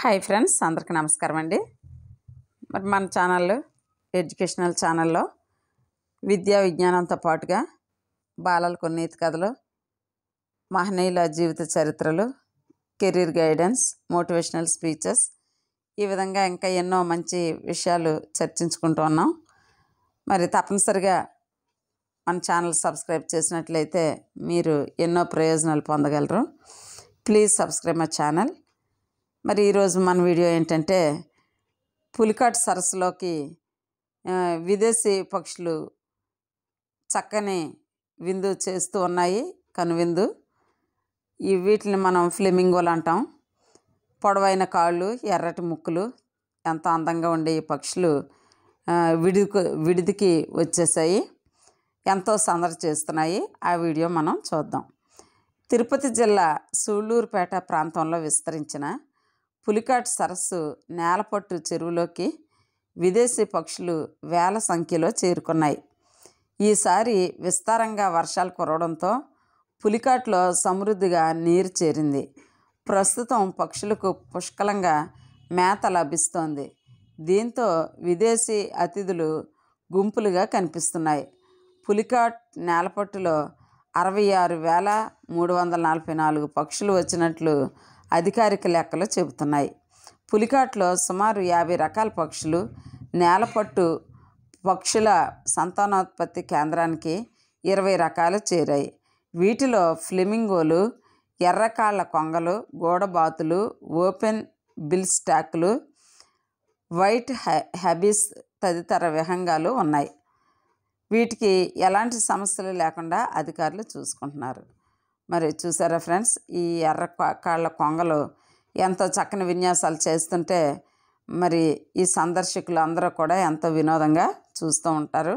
Hi friends, అందరికీ నమస్కారం అండి. మరి మన ఛానల్లో ఎడ్యుకేషనల్ ఛానల్లో విద్యా విజ్ఞానంతో పాటుగా బాలలకు నీతి కథలు, మహనీయుల జీవిత చరిత్రలు, కెరీర్ గైడెన్స్, మోటివేషనల్ స్పీచెస్, ఈ విధంగా ఇంకా ఎన్నో మంచి విషయాలు చర్చించుకుంటూ ఉన్నాం. మరి తప్పనిసరిగా మన ఛానల్ సబ్స్క్రైబ్ చేసినట్లయితే మీరు ఎన్నో ప్రయోజనాలు పొందగలరు. Please subscribe my channel. మరి ఈరోజు మన వీడియో ఏంటంటే, పులికాట్ సరస్సులోకి విదేశీ పక్షులు చక్కని విందు చేస్తూ ఉన్నాయి, కనువిందు. వీటిని మనం ఫ్లెమింగోలు అంటాం. పొడవైన కాళ్ళు, ఎర్రటి ముక్కులు, ఎంతో అందంగా ఉండే ఈ పక్షులు విడిదికి వచ్చేసాయి, ఎంతో సందడి చేస్తున్నాయి. ఆ వీడియో మనం చూద్దాం. తిరుపతి జిల్లా సూళ్ళూరుపేట ప్రాంతంలో విస్తరించిన పులికాట్ సరస్సు నేలపట్టు చెరువులోకి విదేశీ పక్షులు వేల సంఖ్యలో చేరుకున్నాయి. ఈసారి విస్తారంగా వర్షాలు కురవడంతో పులికాట్లో సమృద్ధిగా నీరు చేరింది. ప్రస్తుతం పక్షులకు పుష్కలంగా మేత లభిస్తోంది. దీంతో విదేశీ అతిథులు గుంపులుగా కనిపిస్తున్నాయి. పులికాట్ నేలపట్టులో 66,344 పక్షులు వచ్చినట్లు అధికారిక లెక్కలు చెబుతున్నాయి. పులికాట్లో సుమారు 50 రకాల పక్షులు నేలపట్టు పక్షుల సంతానోత్పత్తి కేంద్రానికి 20 రకాలు చేరాయి. వీటిలో ఫ్లెమింగోలు, ఎర్రకాళ్ల కొంగలు, గూడబాతులు, ఓపెన్ బిల్ స్టాక్లు, వైట్ హ్యాబిస్ తదితర విహంగాలు ఉన్నాయి. వీటికి ఎలాంటి సమస్యలు లేకుండా అధికారులు చూసుకుంటున్నారు. మరి చూసారా ఫ్రెండ్స్, ఈ ఎర్ర కాళ్ళ కొంగలు ఎంతో చక్కని విన్యాసాలు చేస్తుంటే మరి ఈ సందర్శకులు అందరూ కూడా ఎంతో వినోదంగా చూస్తూ ఉంటారు.